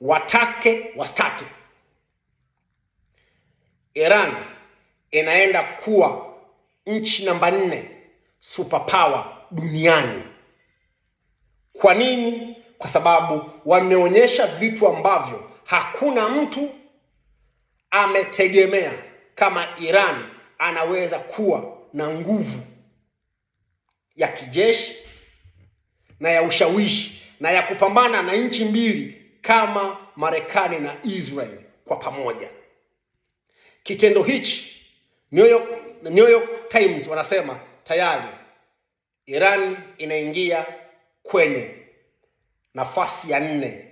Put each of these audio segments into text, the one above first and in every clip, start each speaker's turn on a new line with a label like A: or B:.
A: watake wastake, Iran inaenda kuwa nchi namba 4 superpower duniani. Kwa nini? Kwa sababu wameonyesha vitu ambavyo hakuna mtu ametegemea kama Iran anaweza kuwa na nguvu ya kijeshi na ya ushawishi na ya kupambana na nchi mbili kama Marekani na Israel kwa pamoja. Kitendo hichi New York Times wanasema tayari Iran inaingia kwenye nafasi ya 4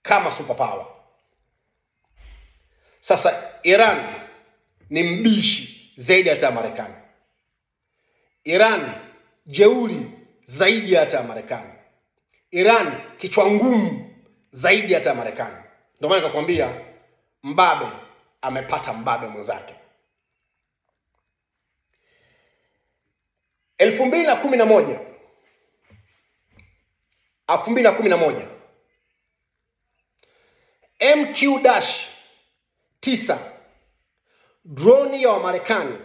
A: kama superpower. Sasa Iran ni mbishi zaidi hata Marekani. Iran jeuri zaidi hata Marekani. Iran kichwa ngumu zaidi hata Marekani. Ndio maana nikakwambia mbabe amepata mbabe mwenzake. 2011 MQ-9 drone ya Marekani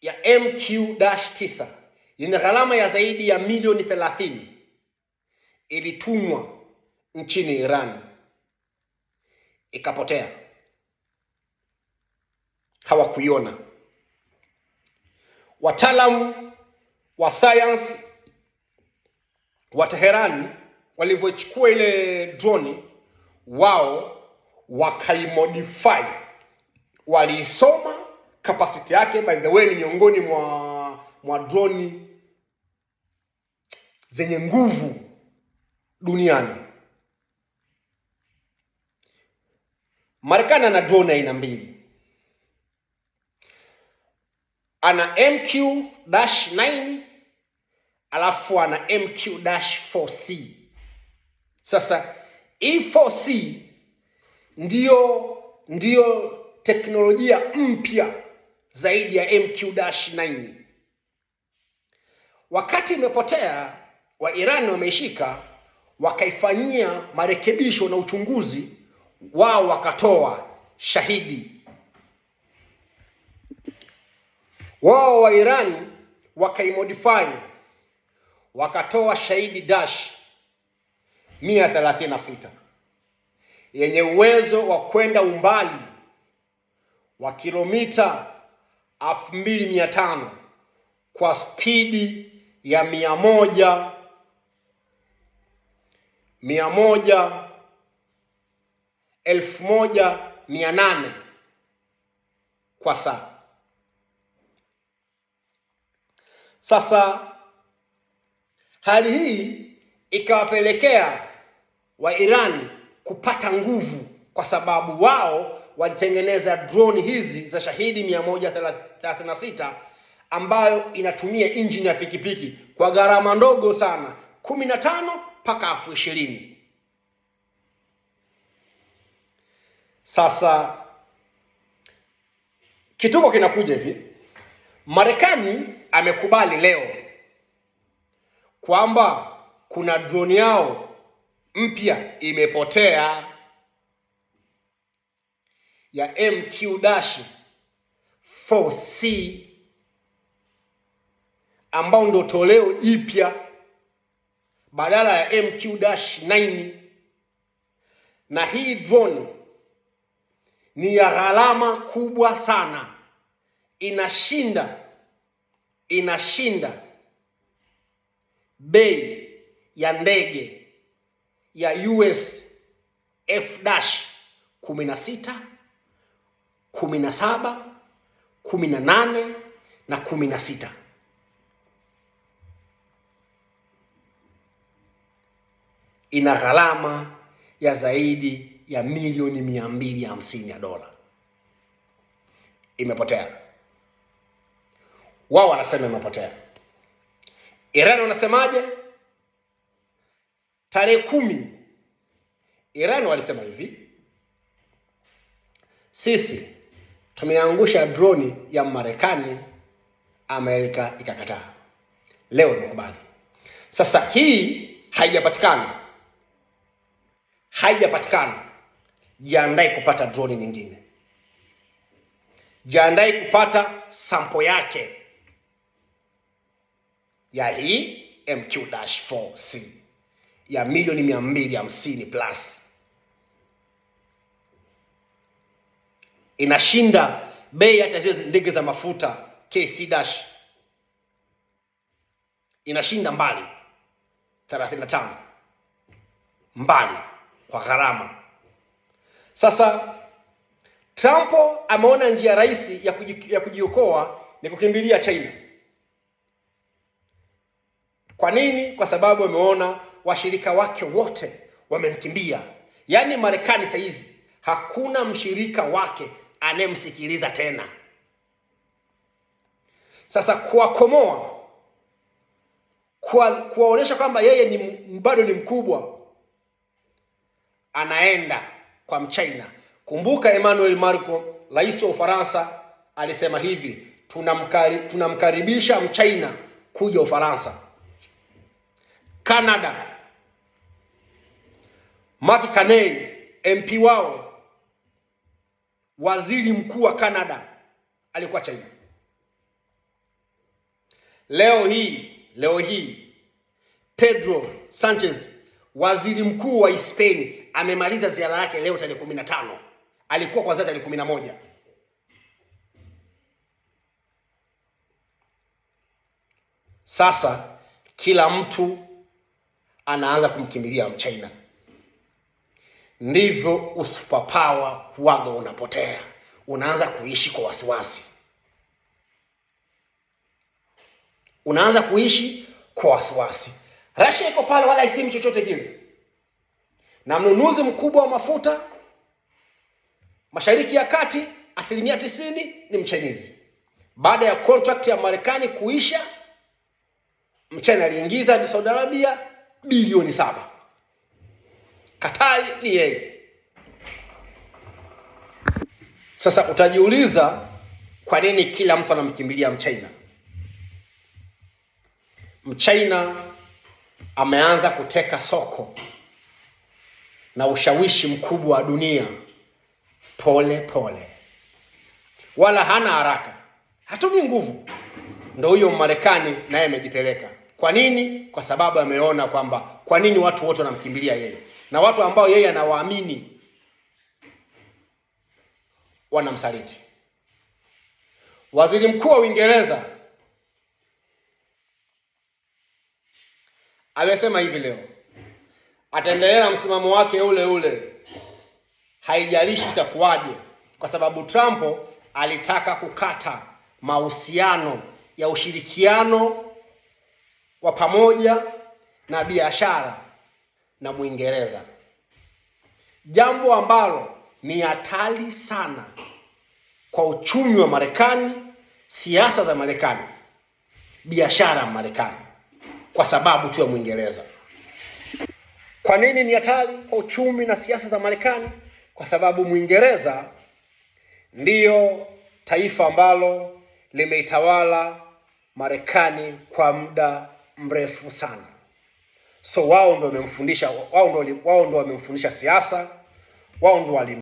A: ya MQ-9 yenye gharama ya zaidi ya milioni 30 ilitumwa nchini Iran ikapotea. Hawakuiona. Wataalamu wa science wa Tehran walivyochukua ile drone, wao wakaimodify, waliisoma capacity yake. By the way, ni miongoni mwa drone zenye nguvu duniani. Marekani ana drone aina 2. Ana MQ-9 alafu ana MQ-4C. Sasa E4C ndio teknolojia mpya zaidi ya MQ-9. Wakati imepotea, wa Iran wameishika, wakaifanyia marekebisho na uchunguzi, wao wakatoa shahidi. Wao wa Iran wakaimodify, wakatoa shahidi dash 136 yenye uwezo wa kwenda umbali wa kilomita 2500 kwa spidi ya 1800 kwa saa. Sasa hali hii ikawapelekea wa Iran kupata nguvu, kwa sababu wao walitengeneza drone hizi za shahidi 136 ambayo inatumia injini ya pikipiki kwa gharama ndogo sana, 15 mpaka 20,000. Sasa kituko kinakuja hivi. Marekani amekubali leo kwamba kuna drone yao mpya imepotea ya MQ-4C ambao ndo toleo jipya badala ya MQ-9, na hii drone ni ya gharama kubwa sana, inashinda bei ya ndege ya US F-16, 17, 18 na 16. Ina gharama ya zaidi ya milioni 250 ya dola. Imepotea. Wao wanasema imepotea. Iran wanasemaje? Tarehe 10 Iran walisema hivi: sisi tumeangusha drone ya Marekani, Amerika ikakataa. Leo imekubali. Sasa hii haijapatikana, jiandae kupata drone nyingine, jiandae kupata sample yake ya hii MQ-4C ya milioni 250 plus. Inashinda bei hata zile ndege za mafuta KC-, inashinda mbali 35, mbali kwa gharama. Sasa Trump ameona njia rahisi ya kujiokoa ni kukimbilia China. Kwa nini? Kwa sababu ameona washirika wake wote wamemkimbia. Yaani Marekani sasa hizi hakuna mshirika wake anayemsikiliza tena. Sasa kuwakomoa, kuwaonyesha kwamba yeye bado ni mkubwa, anaenda kwa Mchina. Kumbuka Emmanuel Macron, rais wa Ufaransa, alisema hivi, tunamkaribisha Mchina kuja Ufaransa. Canada, Mark Carney, MP wao, waziri mkuu wa Canada, alikuwa China. Leo hii Pedro Sanchez, waziri mkuu wa Spain, amemaliza ziara yake leo tarehe 15. Alikuwa kwanza tarehe 11. Sasa kila mtu anaanza kumkimbilia Mchina. Ndivyo superpower huaga unapotea. Unaanza kuishi kwa wasiwasi. Russia iko pale wala isimu chochote kile. Na mnunuzi mkubwa wa mafuta Mashariki ya Kati 90% ni Mchinese. Baada ya contract ya Marekani kuisha, Mchina aliingiza Saudi Arabia bilioni 7. Katari ni yeye. Sasa utajiuliza kwa nini kila mtu anamkimbilia Mchina? Mchina ameanza kuteka soko na ushawishi mkubwa wa dunia pole pole, wala hana haraka, hatumi nguvu. Ndio huyo Marekani naye amejipeleka. Kwa nini? Kwa sababu ameona kwamba kwa nini watu wote wanamkimbilia yeye, na watu ambao yeye anawaamini wanamsaliti. Waziri Mkuu wa Uingereza amesema hivi leo, ataendelea na msimamo wake ule, haijalishi itakuwaje, kwa sababu Trump alitaka kukata mahusiano ya ushirikiano wa pamoja na biashara na Muingereza, jambo ambalo ni hatari sana kwa uchumi wa Marekani, siasa za Marekani, biashara ya Marekani, kwa sababu tu ya Muingereza. Kwa nini ni hatari kwa uchumi na siasa za Marekani? Kwa sababu Muingereza ndiyo taifa ambalo limeitawala Marekani kwa muda mrefu sana. So wao ndio wamemfundisha siasa, wao ndio